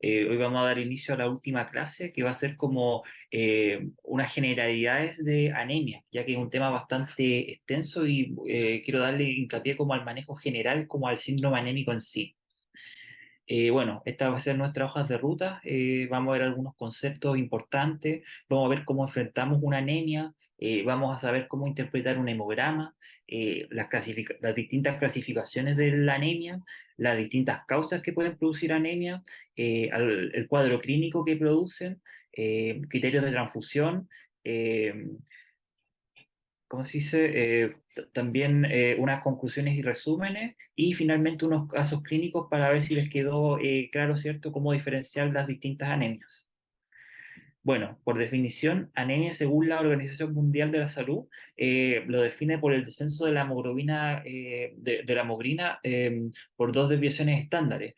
Hoy vamos a dar inicio a la última clase que va a ser como unas generalidades de anemia, ya que es un tema bastante extenso y quiero darle hincapié como al manejo general, como al síndrome anémico en sí. Bueno, esta va a ser nuestra hoja de ruta. Vamos a ver algunos conceptos importantes. Vamos a ver cómo enfrentamos una anemia. Vamos a saber cómo interpretar un hemograma, las distintas clasificaciones de la anemia, las distintas causas que pueden producir anemia, el cuadro clínico que producen, criterios de transfusión. eh, ¿Cómo se dice? También unas conclusiones y resúmenes y finalmente unos casos clínicos para ver si les quedó claro, ¿cierto?, cómo diferenciar las distintas anemias. Bueno, por definición, anemia según la Organización Mundial de la Salud lo define por el descenso de la hemoglobina, de la hemoglobina por dos desviaciones estándares.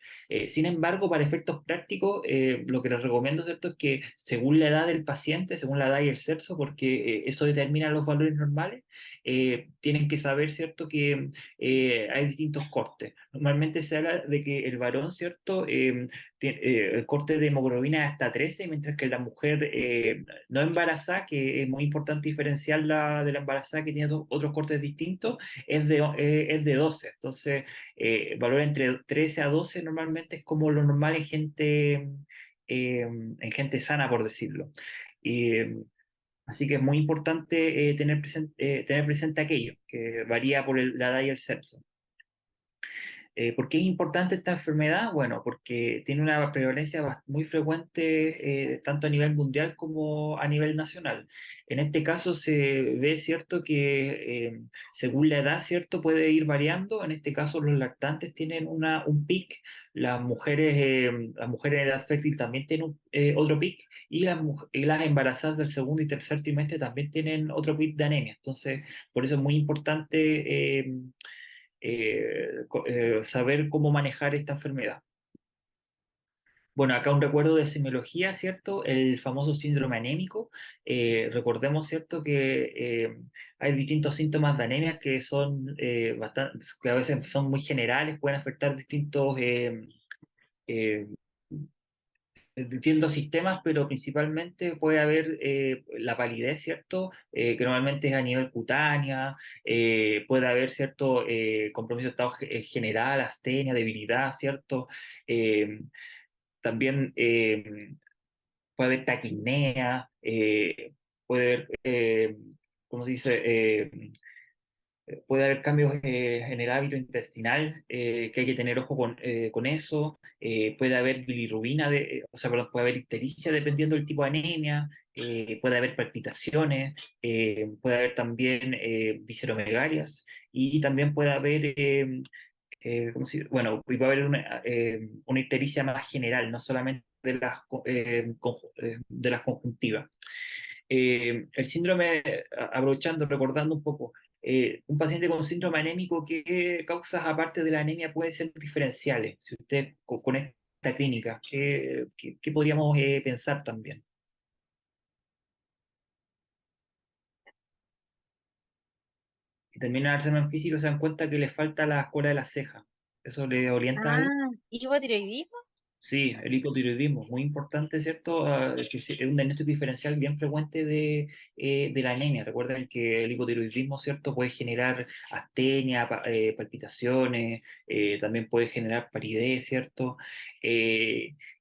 Sin embargo, para efectos prácticos, lo que les recomiendo, ¿cierto?, es que según la edad del paciente, según la edad y el sexo, porque eso determina los valores normales, tienen que saber, ¿cierto?, que hay distintos cortes. Normalmente se habla de que el varón, ¿cierto?, el corte de hemoglobina es hasta 13, mientras que la mujer no embarazada, que es muy importante diferenciar la de la embarazada que tiene otros cortes distintos, es de 12. Entonces, valor entre 13 a 12 normalmente es como lo normal en gente sana, por decirlo. Así que es muy importante tener presente aquello, que varía por la edad y el sexo. ¿Por qué es importante esta enfermedad? Bueno, porque tiene una prevalencia muy frecuente tanto a nivel mundial como a nivel nacional. En este caso se ve, cierto, que según la edad, cierto, puede ir variando. En este caso los lactantes tienen un pic, las mujeres en edad fértil también tienen otro pic y y las embarazadas del segundo y tercer trimestre también tienen otro pic de anemia. Entonces, por eso es muy importante saber cómo manejar esta enfermedad. Bueno, acá un recuerdo de semiología, ¿cierto? El famoso síndrome anémico. Recordemos, ¿cierto?, que hay distintos síntomas de anemia que son que a veces son muy generales, pueden afectar eh, distintos sistemas, pero principalmente puede haber la palidez, ¿cierto? Que normalmente es a nivel cutánea, puede haber, ¿cierto?, compromiso de estado general, astenia, debilidad, ¿cierto? Eh, También puede haber taquipnea, puede haber, ¿cómo se dice? Puede haber cambios en el hábito intestinal, que hay que tener ojo con eso. Puede haber bilirrubina, o sea, perdón, puede haber ictericia dependiendo del tipo de anemia. Puede haber palpitaciones, puede haber también visceromegalias y también puede haber, bueno, y puede haber una ictericia más general, no solamente de las conjuntivas. El síndrome, aprovechando, recordando un poco, un paciente con síndrome anémico, ¿qué causas aparte de la anemia pueden ser diferenciales? Si usted con esta clínica, ¿qué podríamos pensar también? Si termina el examen físico, se dan cuenta que les falta la cola de la ceja. ¿Eso le orienta algo? Ah, hipotiroidismo. Sí, el hipotiroidismo, muy importante, ¿cierto? Que es un diagnóstico diferencial bien frecuente de la anemia. Recuerden que el hipotiroidismo, ¿cierto?, puede generar astenia, palpitaciones, también puede generar palidez, ¿cierto?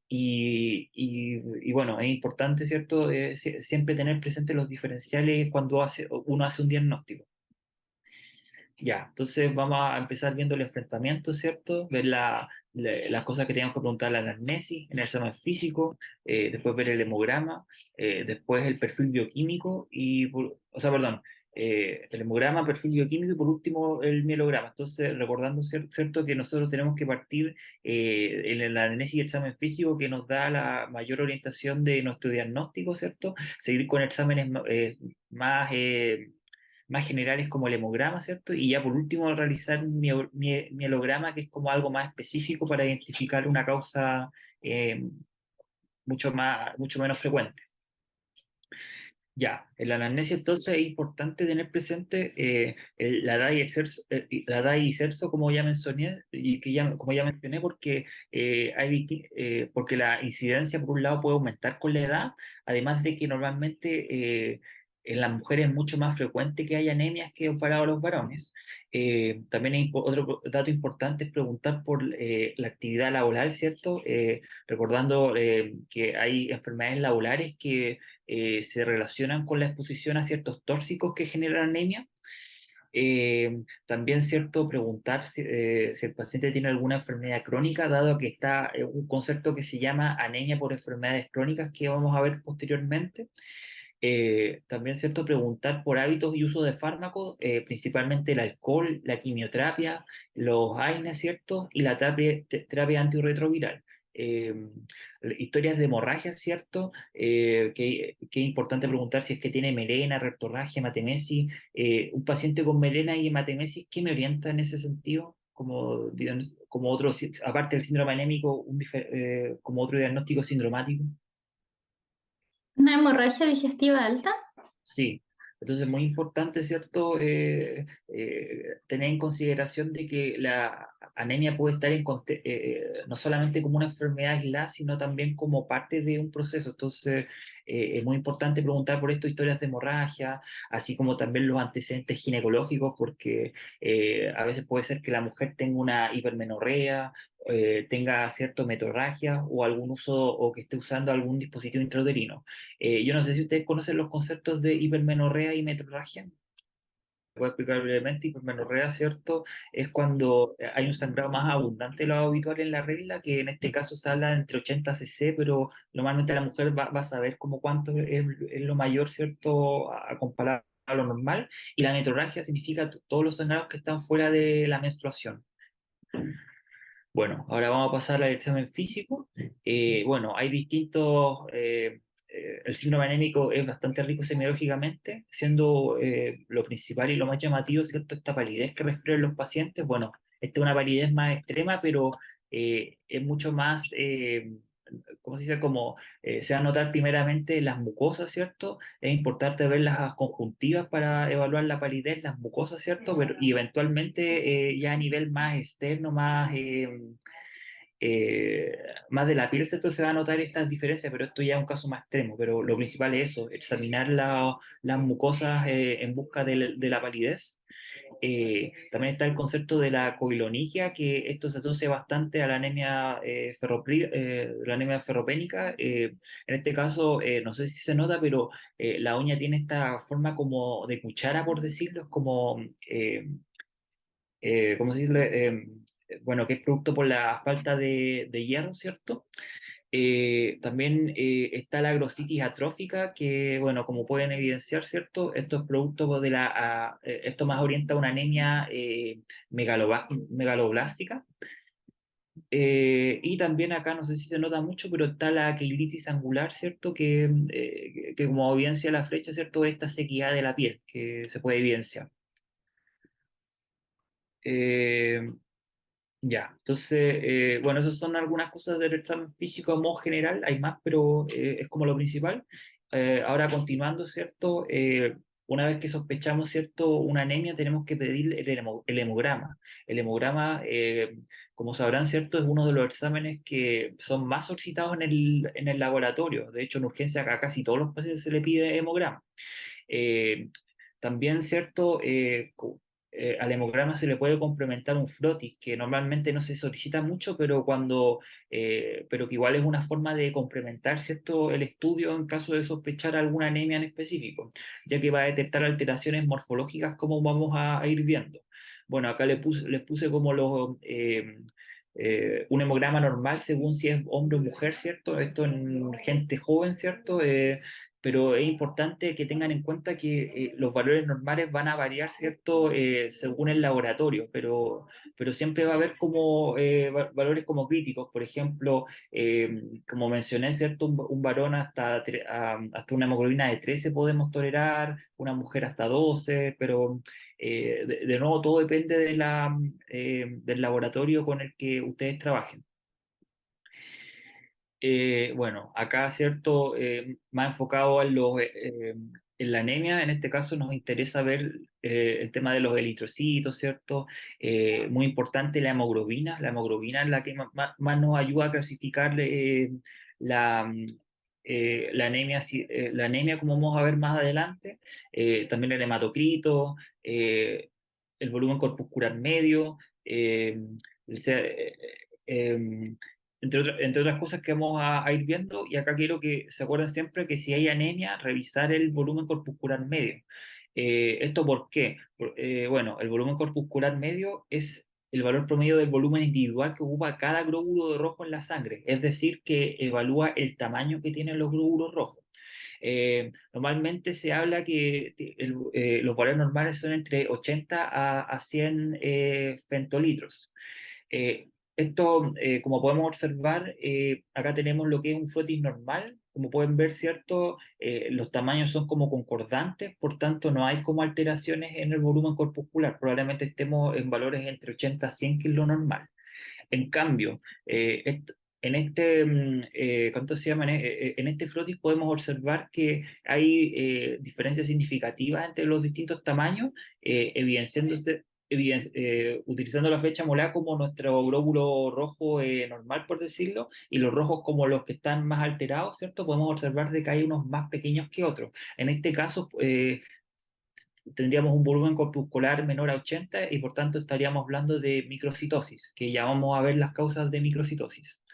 Y bueno, es importante, ¿cierto?, siempre tener presentes los diferenciales cuando uno hace un diagnóstico. Ya, entonces vamos a empezar viendo el enfrentamiento, ¿cierto? Ver las cosas que tenemos que preguntar a la anamnesis, en el examen físico, después ver el hemograma, después el perfil bioquímico o sea, perdón, el hemograma, perfil bioquímico y por último el mielograma. Entonces, recordando, ¿cierto?, que nosotros tenemos que partir en la anamnesis y el examen físico que nos da la mayor orientación de nuestro diagnóstico, ¿cierto? Seguir con exámenes más... más generales como el hemograma, ¿cierto? Y ya por último realizar un mielograma, que es como algo más específico para identificar una causa mucho menos frecuente. Ya, en la anamnesis entonces es importante tener presente la edad y el sexo, la edad y sexo, como ya mencioné, y que ya, como ya mencioné, porque, porque la incidencia por un lado puede aumentar con la edad, además de que normalmente en las mujeres es mucho más frecuente que haya anemias que comparado a los varones. También otro dato importante es preguntar por la actividad laboral, ¿cierto? Recordando que hay enfermedades laborales que se relacionan con la exposición a ciertos tóxicos que generan anemia. También, cierto, preguntar si el paciente tiene alguna enfermedad crónica, dado que está un concepto que se llama anemia por enfermedades crónicas que vamos a ver posteriormente. También, cierto, preguntar por hábitos y uso de fármacos, principalmente el alcohol, la quimioterapia, los AINES, ¿cierto? Y la terapia antirretroviral. Eh, Historias de hemorragia, ¿cierto? Que es importante preguntar si es que tiene melena, rectorragia, hematemesis. Un paciente con melena y hematemesis, ¿qué me orienta en ese sentido? Como, como otro, aparte del síndrome anémico, como otro diagnóstico sindromático. ¿Una hemorragia digestiva alta? Sí, entonces es muy importante, ¿cierto? Tener en consideración de que la anemia puede estar no solamente como una enfermedad aislada, sino también como parte de un proceso. Entonces, es muy importante preguntar por esto, historias de hemorragia, así como también los antecedentes ginecológicos, porque a veces puede ser que la mujer tenga una hipermenorrea, tenga cierto metorragia o algún uso o que esté usando algún dispositivo intrauterino. Yo no sé si ustedes conocen los conceptos de hipermenorrea y metrorragia. Voy a explicar brevemente. Hipermenorrea, ¿cierto? Es cuando hay un sangrado más abundante de lo habitual en la regla, que en este caso se habla de entre 80 cc, pero normalmente la mujer va a saber como cuánto es lo mayor, ¿cierto? A comparar a lo normal. Y la metrorragia significa todos los sangrados que están fuera de la menstruación. Bueno, ahora vamos a pasar al examen físico. Bueno, hay distintos. El síndrome anémico es bastante rico semiológicamente, siendo lo principal y lo más llamativo, ¿cierto? Esta palidez que refieren los pacientes. Bueno, esta es una palidez más extrema, pero es mucho más. ¿Cómo se dice? Como se va a notar primeramente las mucosas, ¿cierto? Es importante ver las conjuntivas para evaluar la palidez, las mucosas, ¿cierto? Pero, y eventualmente ya a nivel más externo, eh, más de la piel, ¿cierto? Se va a notar estas diferencias, pero esto ya es un caso más extremo. Pero lo principal es eso, examinar las mucosas en busca de la palidez. También está el concepto de la coilonigia, que esto se asocia bastante a la anemia, la anemia ferropénica. En este caso, no sé si se nota, pero la uña tiene esta forma como de cuchara, por decirlo, es como, ¿cómo se dice? Bueno, que es producto por la falta de hierro, ¿cierto? También está la agrositis atrófica, que, bueno, como pueden evidenciar, ¿cierto? Esto es producto de esto más orienta a una anemia megaloblástica. Y también acá, no sé si se nota mucho, pero está la queilitis angular, ¿cierto? Que como evidencia la flecha, ¿cierto? Esta sequedad de la piel que se puede evidenciar. Eh, Ya, entonces, bueno, esas son algunas cosas del examen físico a modo general, hay más, pero es como lo principal. Ahora, continuando, ¿cierto? Una vez que sospechamos, ¿cierto? Una anemia, tenemos que pedir el hemograma. El hemograma, como sabrán, ¿cierto? Es uno de los exámenes que son más solicitados en el laboratorio. De hecho, en urgencia a casi todos los pacientes se le pide hemograma. Eh, También, ¿cierto? Al hemograma se le puede complementar un frotis, que normalmente no se solicita mucho, pero que igual es una forma de complementar, ¿cierto? El estudio en caso de sospechar alguna anemia en específico, ya que va a detectar alteraciones morfológicas como vamos a ir viendo. Bueno, acá les puse como un hemograma normal según si es hombre o mujer, ¿cierto? Esto en gente joven, ¿cierto? Pero es importante que tengan en cuenta que los valores normales van a variar, ¿cierto? Según el laboratorio, pero siempre va a haber como valores como críticos. Por ejemplo, como mencioné, ¿cierto? Un varón hasta una hemoglobina de 13 podemos tolerar, una mujer hasta 12, pero de nuevo todo depende del laboratorio con el que ustedes trabajen. Bueno, acá, ¿cierto? Más enfocado en en la anemia, en este caso, nos interesa ver el tema de los eritrocitos, ¿cierto? Muy importante la hemoglobina. La hemoglobina es la que más nos ayuda a clasificar la, la anemia, la anemia, como vamos a ver más adelante. También el hematocrito, el volumen corpuscular medio, el, eh, entre otras cosas que vamos a ir viendo, y acá quiero que se acuerden siempre que si hay anemia, revisar el volumen corpuscular medio. ¿Esto por qué? Bueno, el volumen corpuscular medio es el valor promedio del volumen individual que ocupa cada glóbulo de rojo en la sangre, es decir, que evalúa el tamaño que tienen los glóbulos rojos. Normalmente se habla que los valores normales son entre 80 a 100 femtolitros. Esto, como podemos observar, acá tenemos lo que es un frotis normal. Como pueden ver, ¿cierto? Los tamaños son como concordantes, por tanto no hay como alteraciones en el volumen corpuscular. Probablemente estemos en valores entre 80 a 100, que es lo normal. En cambio, en este, ¿cuánto se llama? En este frotis podemos observar que hay diferencias significativas entre los distintos tamaños, utilizando la fecha molar como nuestro glóbulo rojo normal, por decirlo, y los rojos como los que están más alterados, ¿cierto? Podemos observar de que hay unos más pequeños que otros. En este caso, tendríamos un volumen corpuscular menor a 80 y por tanto estaríamos hablando de microcitosis, que ya vamos a ver las causas de microcitosis.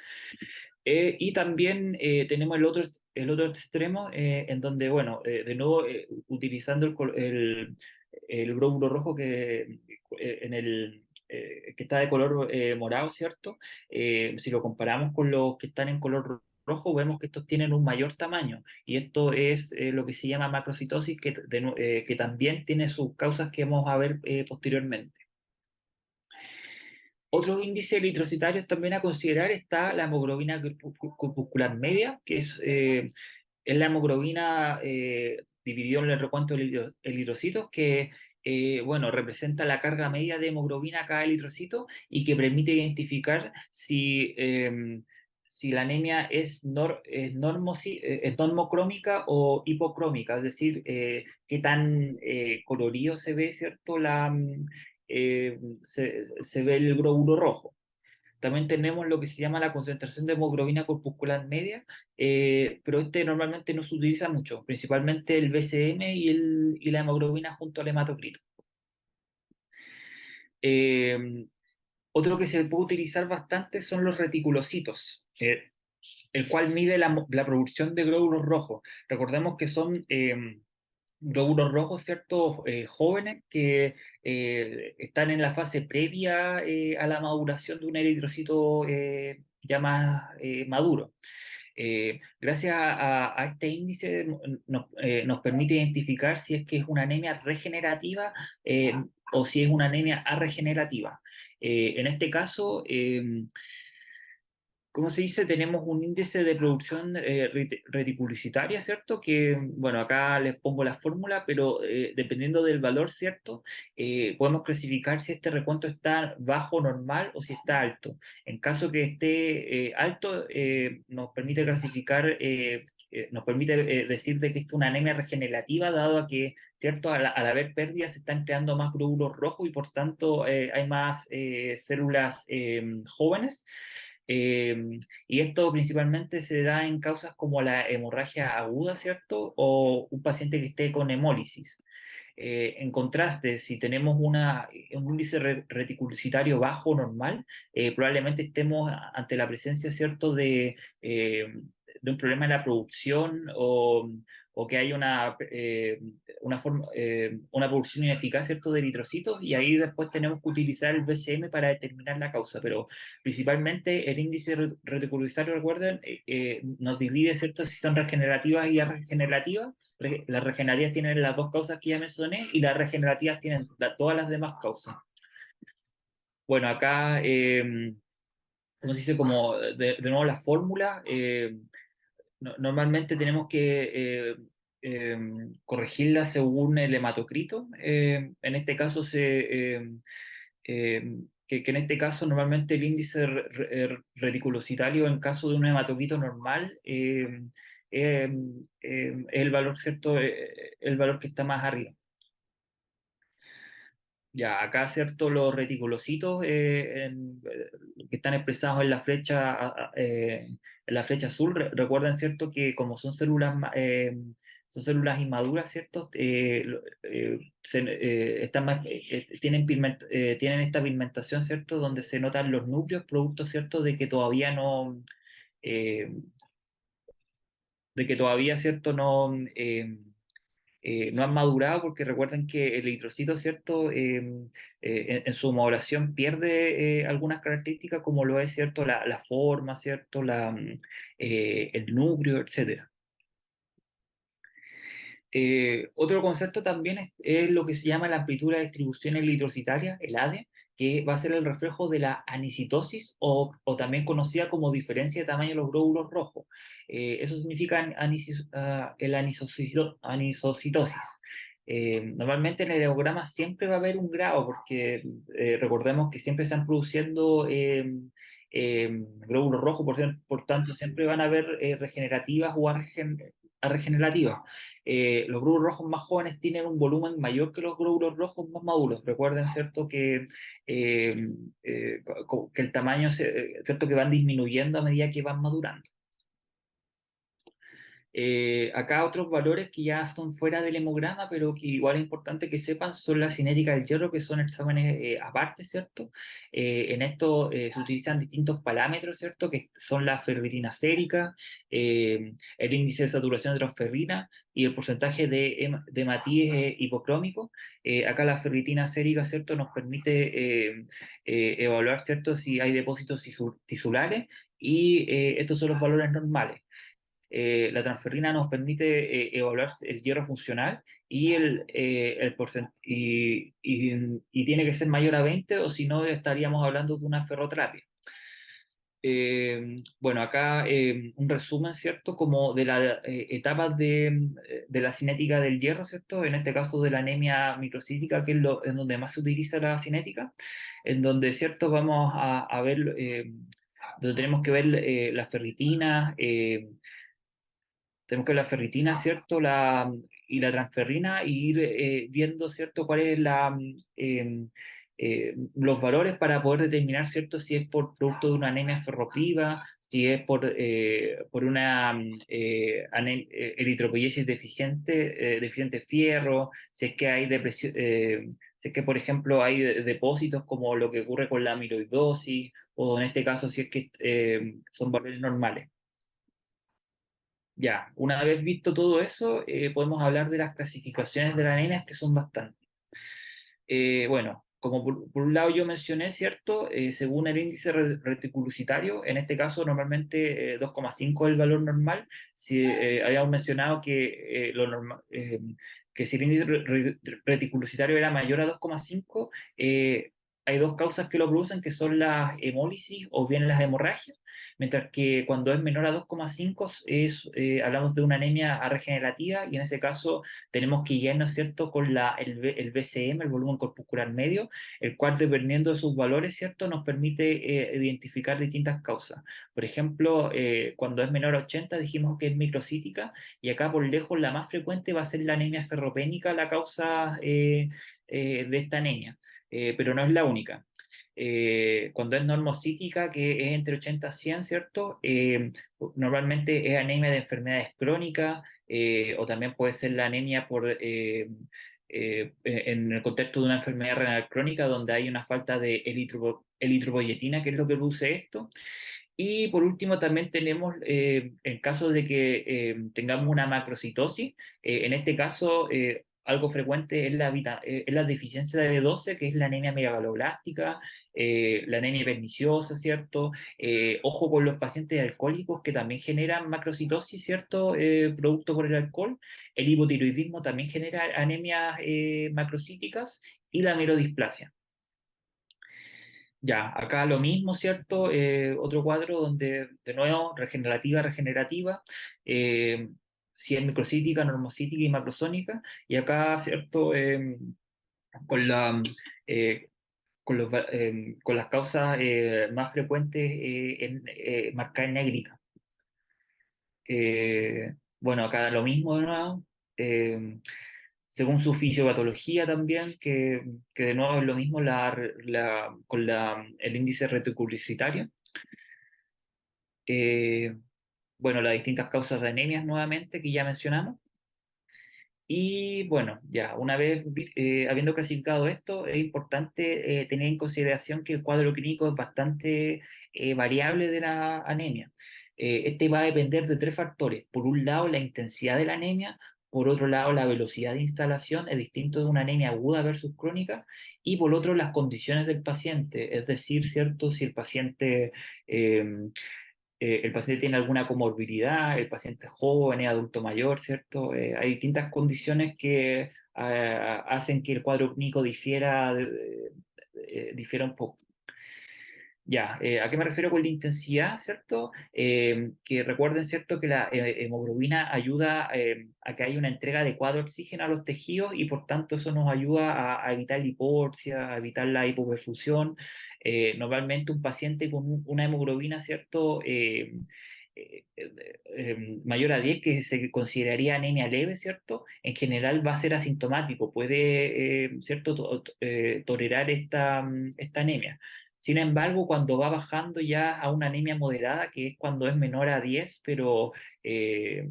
Y también tenemos el otro extremo, en donde, bueno, de nuevo, utilizando el glóbulo rojo que está de color morado, ¿cierto? Si lo comparamos con los que están en color rojo, vemos que estos tienen un mayor tamaño, y esto es lo que se llama macrocitosis, que también tiene sus causas que vamos a ver posteriormente. Otros índices eritrocitarios también a considerar está la hemoglobina corpuscular media, que es la hemoglobina dividido en el recuento de eritrocitos, que bueno, representa la carga media de hemoglobina a cada eritrocito y que permite identificar si la anemia es normocrómica o hipocrómica, es decir, qué tan colorido se ve, ¿cierto? Se ve el glóbulo rojo. También tenemos lo que se llama la concentración de hemoglobina corpuscular media, pero este normalmente no se utiliza mucho, principalmente el BCM y la hemoglobina junto al hematocrito. Eh, Otro que se puede utilizar bastante son los reticulocitos, el cual mide la producción de glóbulos rojos. Recordemos que son glóbulos rojos, ¿cierto? Jóvenes que están en la fase previa a la maduración de un eritrocito ya más maduro. Gracias a este índice nos permite identificar si es que es una anemia regenerativa o si es una anemia arregenerativa. En este caso, ¿cómo se dice? Tenemos un índice de producción reticulicitaria, ¿cierto? Que, bueno, acá les pongo la fórmula, pero dependiendo del valor, ¿cierto? Podemos clasificar si este recuento está bajo, normal o si está alto. En caso que esté alto, nos permite clasificar, nos permite decir de que esta es una anemia regenerativa, dado a que, ¿cierto? Al haber pérdidas se están creando más glóbulos rojos y por tanto hay más células jóvenes. Y esto principalmente se da en causas como la hemorragia aguda, ¿cierto? O un paciente que esté con hemólisis. En contraste, si tenemos un índice reticulicitario bajo o normal, probablemente estemos ante la presencia, ¿cierto?, de un problema en la producción o que hay una producción ineficaz, ¿cierto?, de eritrocitos, y ahí después tenemos que utilizar el BCM para determinar la causa. Pero principalmente el índice reticulicitario, recuerden, nos divide, ¿cierto?, si son regenerativas y regenerativas. Las regenerativas tienen las dos causas que ya mencioné y las regenerativas tienen todas las demás causas. Bueno, acá, como se dice, como de nuevo la fórmula, normalmente tenemos que corregirla según el hematocrito. En este caso que en este caso normalmente el índice reticulocitario en caso de un hematocrito normal es el valor, ¿cierto? El valor que está más arriba. Ya, acá, ¿cierto? Los reticulocitos que están expresados en la flecha azul, recuerden, ¿cierto? Que como son células inmaduras, ¿cierto? Tienen esta pigmentación, ¿cierto? Donde se notan los núcleos, producto, ¿cierto? Eh, de que todavía, ¿cierto? No han madurado porque recuerden que el eritrocito, ¿cierto? En su maduración pierde algunas características como lo es, ¿cierto? La forma, ¿cierto? El núcleo, etcétera. Otro concepto también es lo que se llama la amplitud de la distribución eritrocitaria, el ADE, que va a ser el reflejo de la anisitosis o también conocida como diferencia de tamaño de los glóbulos rojos. Eso significa anisocitosis. Normalmente en el hemograma siempre va a haber un grado, porque recordemos que siempre están produciendo glóbulos rojos, por tanto siempre van a haber regenerativas o regenerativas. Los glóbulos rojos más jóvenes tienen un volumen mayor que los glóbulos rojos más maduros. Recuerden, ¿cierto?, eh, que el tamaño, ¿cierto?, que van disminuyendo a medida que van madurando. Acá otros valores que ya son fuera del hemograma, pero que igual es importante que sepan, son la cinética del hierro, que son exámenes aparte, ¿cierto? En esto se utilizan distintos parámetros, ¿cierto? Que son la ferritina sérica, el índice de saturación de transferrina y el porcentaje de hematíes hipocrómico. Acá la ferritina sérica, ¿cierto? Nos permite evaluar, ¿cierto? Si hay depósitos tisulares y estos son los valores normales. La transferrina nos permite evaluar el hierro funcional y tiene que ser mayor a 20 o si no estaríamos hablando de una ferroterapia. Bueno, acá un resumen, ¿cierto? Como de las etapas de la cinética del hierro, ¿cierto? En este caso de la anemia microcítica, que es en donde más se utiliza la cinética, en donde, ¿cierto? Vamos a ver, donde tenemos que ver la ferritina, tenemos que ver la ferritina, ¿cierto? Y la transferrina y ir viendo, ¿cierto? Cuál es los valores para poder determinar, ¿cierto? Si es por producto de una anemia ferropriva, si es por una eritropoyesis deficiente fierro, si es que hay depresión, si es que, por ejemplo, hay depósitos como lo que ocurre con la amiloidosis, o en este caso, si es que son valores normales. Ya, una vez visto todo eso, podemos hablar de las clasificaciones de las anemias que son bastantes. Bueno, como por un lado yo mencioné, ¿cierto? Según el índice reticulocitario, en este caso normalmente 2,5 es el valor normal. Si habíamos mencionado que si el índice reticulocitario era mayor a 2,5, hay dos causas que lo producen, que son las hemólisis o bien las hemorragias, mientras que cuando es menor a 2,5 hablamos de una anemia regenerativa y en ese caso tenemos que guiarnos, ¿cierto?, con el BCM, el volumen corpuscular medio, el cual dependiendo de sus valores, ¿cierto?, nos permite identificar distintas causas. Por ejemplo, cuando es menor a 80 dijimos que es microcítica y acá por lejos la más frecuente va a ser la anemia ferropénica, la causa de esta anemia, pero no es la única. Cuando es normocítica, que es entre 80 a 100, ¿cierto? Normalmente es anemia de enfermedades crónicas, o también puede ser la anemia en el contexto de una enfermedad renal crónica donde hay una falta de eritropoyetina, que es lo que produce esto. Y por último también tenemos, en caso de que tengamos una macrocitosis, en este caso algo frecuente es es la deficiencia de B12, que es la anemia megaloblástica, la anemia perniciosa, ¿cierto? Ojo con los pacientes alcohólicos que también generan macrocitosis, ¿cierto? Producto por el alcohol. El hipotiroidismo también genera anemias macrocíticas y la mielodisplasia. Ya, acá lo mismo, ¿cierto? Otro cuadro donde, de nuevo, regenerativa, eh, si es microcítica, normocítica y macrosónica, y acá, ¿cierto? Con la, eh, con las causas más frecuentes marcadas en negrita. Bueno, acá lo mismo de nuevo, eh, según su fisiopatología también, que de nuevo es lo mismo el índice reticulicitario. Eh, bueno, las distintas causas de anemias nuevamente que ya mencionamos. Y bueno, ya, una vez habiendo clasificado esto, es importante tener en consideración que el cuadro clínico es bastante variable de la anemia. Este va a depender de tres factores. Por un lado, la intensidad de la anemia. Por otro lado, la velocidad de instalación es distinto de una anemia aguda versus crónica. Y por otro, las condiciones del paciente. Es decir, ¿cierto? Si eh, el paciente tiene alguna comorbilidad, el paciente es joven, es adulto mayor, ¿cierto? Hay distintas condiciones que hacen que el cuadro clínico difiera un poco. Ya, ¿a qué me refiero con la intensidad, cierto? Que recuerden, cierto, que la hemoglobina ayuda a que haya una entrega adecuada de oxígeno a los tejidos y por tanto eso nos ayuda a evitar la hipoxia, a evitar la hipoperfusión. Normalmente un paciente con una hemoglobina, cierto, mayor a 10 que se consideraría anemia leve, ¿cierto? En general va a ser asintomático, puede, ¿cierto?, tolerar esta anemia. Sin embargo, cuando va bajando ya a una anemia moderada, que es cuando es menor a 10, eh,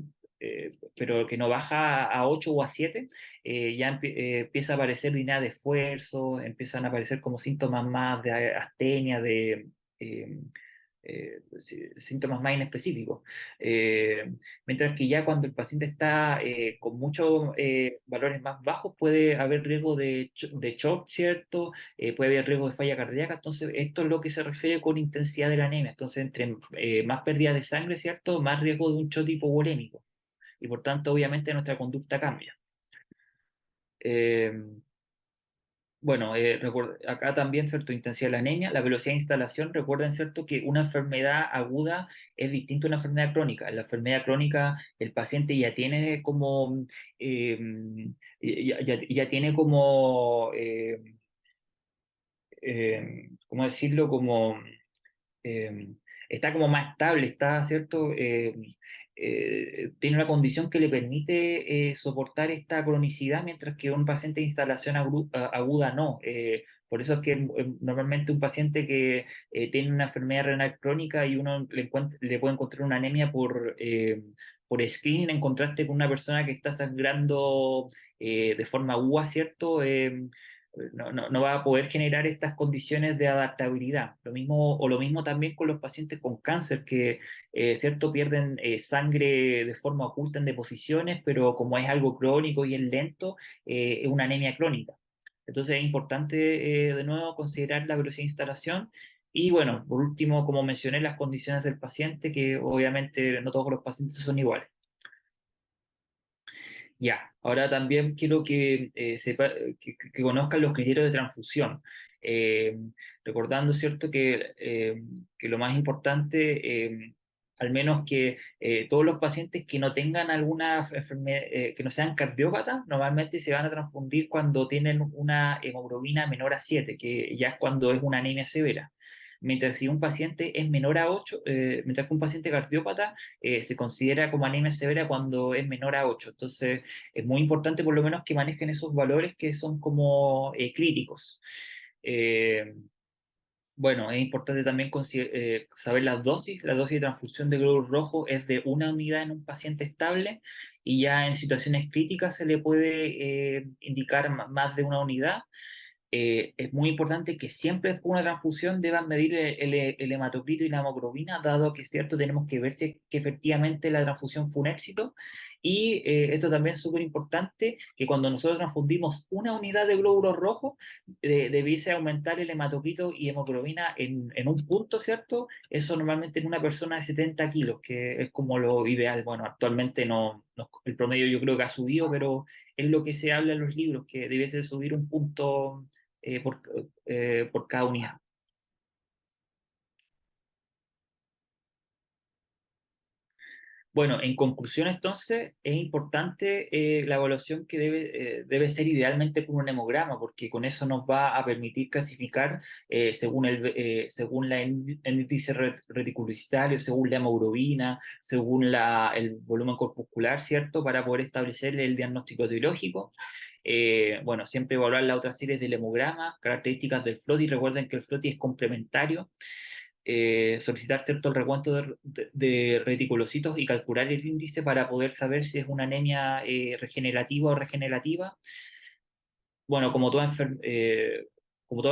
pero que no baja a 8 o a 7, empieza a aparecer disnea de esfuerzo, empiezan a aparecer como síntomas más de astenia, eh, síntomas más inespecíficos. Eh, Mientras que ya cuando el paciente está con muchos valores más bajos, puede haber riesgo de shock, ¿cierto? Puede haber riesgo de falla cardíaca. Entonces, esto es lo que se refiere con intensidad de la anemia. Entonces, entre más pérdida de sangre, ¿cierto? Más riesgo de un shock hipovolémico. Y por tanto, obviamente, nuestra conducta cambia. Eh, Bueno, acá también, ¿cierto? Intensidad de la anemia, la velocidad de instalación. Recuerden, ¿cierto? Que una enfermedad aguda es distinta a una enfermedad crónica. En la enfermedad crónica, el paciente ya tiene como, eh, ya tiene como, ¿cómo decirlo? Como eh, está como más estable, está, ¿cierto? Tiene una condición que le permite soportar esta cronicidad, mientras que un paciente de instalación aguda no. Por eso es que normalmente un paciente que tiene una enfermedad renal crónica y uno le puede encontrar una anemia por screening en contraste con una persona que está sangrando de forma aguda, ¿cierto? No va a poder generar estas condiciones de adaptabilidad. Lo mismo también con los pacientes con cáncer, que cierto pierden sangre de forma oculta en deposiciones, pero como es algo crónico y es lento, es una anemia crónica. Entonces es importante de nuevo considerar la velocidad de instalación. Y bueno, por último, como mencioné, las condiciones del paciente, que obviamente no todos los pacientes son iguales. Ya, ahora también quiero que conozcan los criterios de transfusión. Eh, Recordando, ¿cierto?, que lo más importante, al menos que todos los pacientes que no tengan alguna enfermedad, que no sean cardiópatas, normalmente se van a transfundir cuando tienen una hemoglobina menor a 7, que ya es cuando es una anemia severa. Mientras si un paciente es menor a 8, mientras que un paciente cardiópata se considera como anemia severa cuando es menor a 8. Entonces, es muy importante por lo menos que manejen esos valores que son como críticos. Eh, bueno, es importante también saber las dosis. La dosis de transfusión de glóbulos rojos es de una unidad en un paciente estable y ya en situaciones críticas se le puede indicar más de una unidad. Es muy importante que siempre después de una transfusión deban medir el hematocrito y la hemoglobina, dado que, cierto, tenemos que ver si que efectivamente la transfusión fue un éxito. Y esto también es súper importante, que cuando nosotros transfundimos una unidad de glóbulos rojos, debiese aumentar el hematocrito y hemoglobina en un punto, ¿cierto? Eso normalmente en una persona de 70 kilos, que es como lo ideal. Bueno, actualmente el promedio yo creo que ha subido, pero es lo que se habla en los libros, que debiese subir un punto por cada unidad. Bueno, en conclusión, entonces, es importante la evaluación que debe ser idealmente con un hemograma, porque con eso nos va a permitir clasificar según el índice reticulocytario, según la hemoglobina, según el volumen corpuscular, ¿cierto? Para poder establecer el diagnóstico etiológico. Bueno, siempre evaluar la otra serie del hemograma, características del FLOTI. Recuerden que el FLOTI es complementario. Solicitar cierto el recuento de reticulocitos y calcular el índice para poder saber si es una anemia regenerativa o regenerativa. Bueno, como todo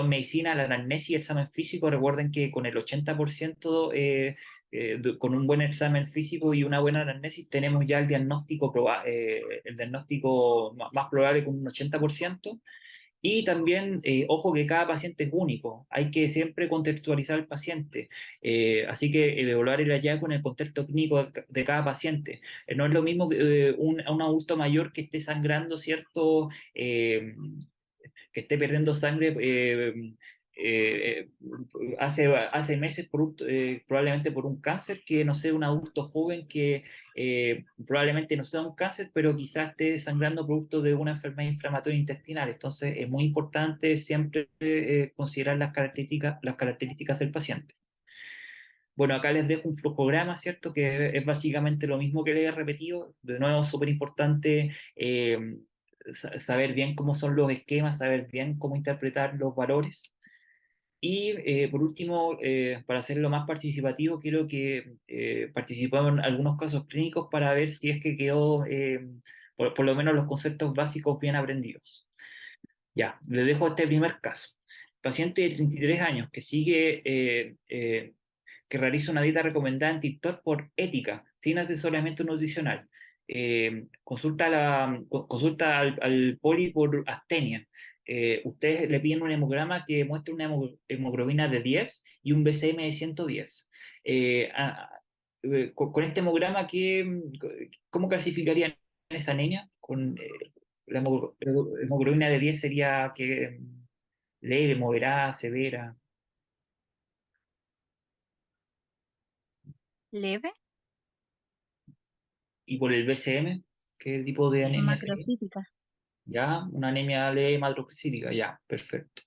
en medicina, la anamnesis y el examen físico, recuerden que con el 80%, con un buen examen físico y una buena anamnesis, tenemos ya el diagnóstico más probable con un 80%. Y también, ojo que cada paciente es único, hay que siempre contextualizar al paciente, así que evaluar el hallazgo en el contexto clínico de cada paciente. No es lo mismo que un adulto mayor que esté sangrando, ¿cierto? Que esté perdiendo sangre eh, hace meses probablemente por un cáncer, que no sé, un adulto joven que probablemente no sea un cáncer, pero quizás esté sangrando producto de una enfermedad inflamatoria intestinal. Entonces es muy importante siempre considerar las características del paciente. Bueno, acá les dejo un flujograma, ¿cierto? Que es básicamente lo mismo que les he repetido. De nuevo, súper importante saber bien cómo son los esquemas, saber bien cómo interpretar los valores. Y por último, para hacerlo más participativo, quiero que participemos en algunos casos clínicos para ver si es que quedó, por lo menos los conceptos básicos bien aprendidos. Ya, le dejo este primer caso. Paciente de 33 años que sigue que realiza una dieta recomendada en TikTok por ética, sin asesoramiento nutricional. Consulta al poli por astenia. Ustedes le piden un hemograma que muestre una hemoglobina de 10 y un BCM de 110. Eh, a- con este hemograma, ¿cómo clasificarían esa anemia? La hemoglobina de 10 sería que leve, moderada, severa. Leve, Y por el BCM, ¿qué tipo de anemia sería? macrocítica. Ya, una anemia leve hematoxílica, ya, perfecto.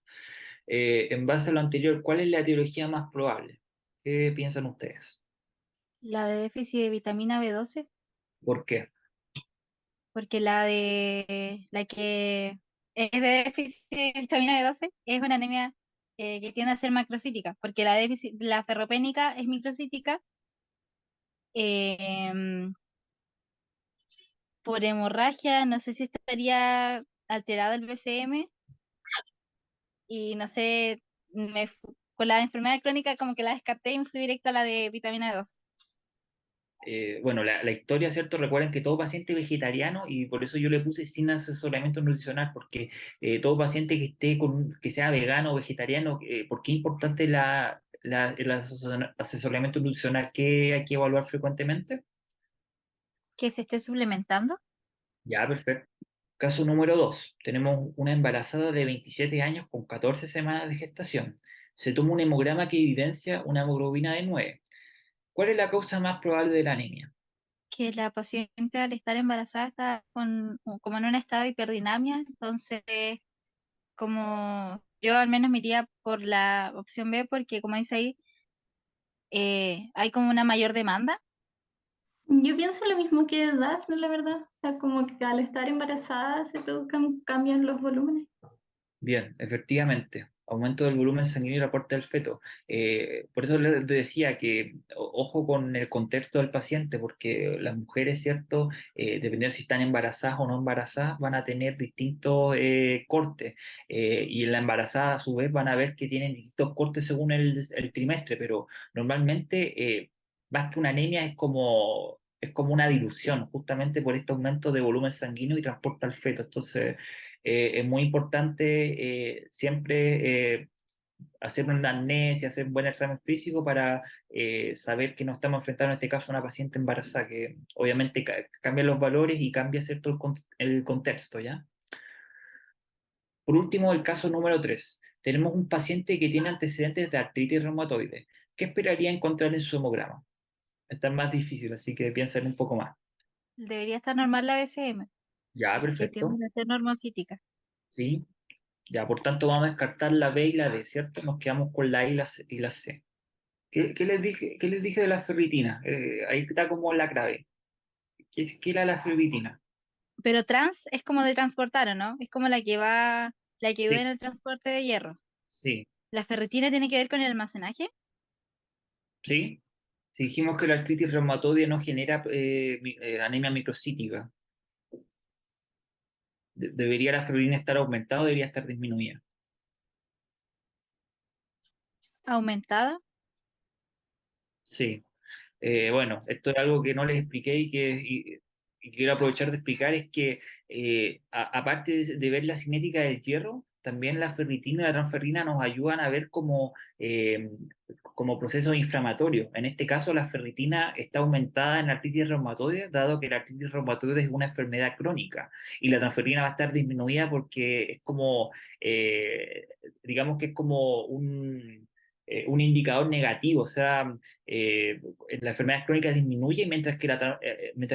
En base a lo anterior, ¿cuál es la etiología más probable? ¿Qué piensan ustedes? La de déficit de vitamina B12, ¿Por qué? porque la que es de déficit de vitamina B12 es una anemia que tiende a ser macrocítica, porque la ferropénica es microcítica. eh, por hemorragia, no sé si estaría alterado el BCM y no sé, con la enfermedad crónica como que la descarté y me fui directo a la de vitamina B12. Bueno, la historia, ¿cierto? Recuerden que todo paciente vegetariano, y por eso yo le puse sin asesoramiento nutricional, porque todo paciente que que sea vegano o vegetariano, ¿por qué es importante el asesoramiento nutricional que hay que evaluar frecuentemente? Que se esté suplementando. Ya, perfecto. Caso número 2. Tenemos una embarazada de 27 años con 14 semanas de gestación. Se toma un hemograma que evidencia una hemoglobina de 9. ¿Cuál es la causa más probable de la anemia? Que la paciente al estar embarazada está como en un estado de hiperdinamia, entonces como yo al menos me iría por la opción B porque como dice ahí, hay como una mayor demanda. Yo pienso lo mismo que edad, la verdad. O sea, como que al estar embarazada se produzcan cambios en los volúmenes. Bien, efectivamente, aumento del volumen sanguíneo y el aporte del feto. Por eso les decía que ojo con el contexto del paciente, porque las mujeres, ¿cierto? Dependiendo si están embarazadas o no embarazadas, van a tener distintos cortes. Y en la embarazada, a su vez, van a ver que tienen distintos cortes según el trimestre, pero normalmente, más que una anemia, es como una dilución, justamente por este aumento de volumen sanguíneo y transporte al feto. Entonces, es muy importante siempre hacer una anamnesis, hacer un buen examen físico para saber que nos estamos enfrentando en este caso a una paciente embarazada, que obviamente cambia los valores y cambia cierto el contexto, ¿ya? Por último, el caso número 3. Tenemos un paciente que tiene antecedentes de artritis reumatoide. ¿Qué esperaría encontrar en su hemograma? Esta es más difícil, así que piensen un poco más. Debería estar normal la BCM, Ya, que perfecto. tiende a ser normocítica. Sí. Ya, por tanto, vamos a descartar la B y la D, ¿cierto? Nos quedamos con la I y la C. Qué les dije de la ferritina? Ahí está como la clave. ¿Qué era la ferritina? Pero trans es como de transportar, ¿o no? Es como la que ayuda Sí, en el transporte de hierro. sí, ¿La ferritina tiene que ver con el almacenaje? sí. Si dijimos que la artritis reumatoide no genera anemia microcítica, ¿debería la ferritina estar aumentada o debería estar disminuida? ¿Aumentada? Sí. Bueno, esto es algo que no les expliqué y quiero aprovechar de explicar, es que aparte de ver la cinética del hierro, también la ferritina y la transferrina nos ayudan a ver como procesos inflamatorios. En este caso, la ferritina está aumentada en la artritis reumatoide, dado que la artritis reumatoide es una enfermedad crónica, y la transferrina va a estar disminuida porque es como, eh, digamos que es como un indicador negativo, o sea, la enfermedad crónica disminuye, mientras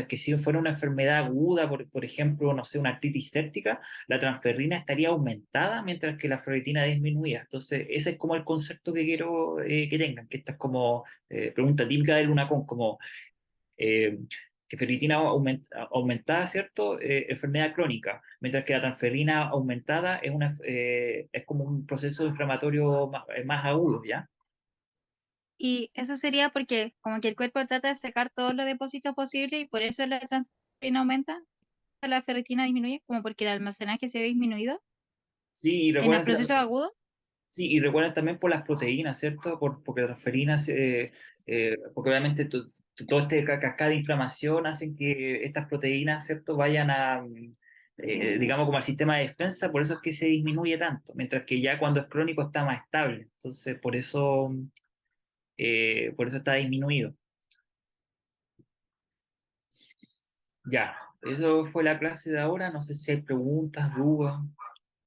que si fuera una enfermedad aguda, por ejemplo, no sé, una artritis séptica, la transferrina estaría aumentada mientras que la ferritina disminuía. Entonces, ese es como el concepto que quiero que tengan, que esta es como pregunta típica del LUNACON, como eh, que ferritina aumentada, ¿cierto? Enfermedad crónica, mientras que la transferrina aumentada es como un proceso inflamatorio más agudo, ¿ya? Y eso sería porque como que el cuerpo trata de sacar todos los depósitos posibles y por eso la transferrina aumenta, la ferritina disminuye, como porque el almacenaje se ve disminuido Sí, y en los recuerden que procesos agudos. sí, y recuerden también por las proteínas, ¿cierto? Porque las transferinas, porque obviamente todo este cascada de inflamación hacen que estas proteínas, ¿cierto? Vayan digamos, como al sistema de defensa, por eso es que se disminuye tanto, mientras que ya cuando es crónico está más estable. Entonces, por eso está disminuido. Ya, eso fue la clase de ahora. No sé si hay preguntas, dudas.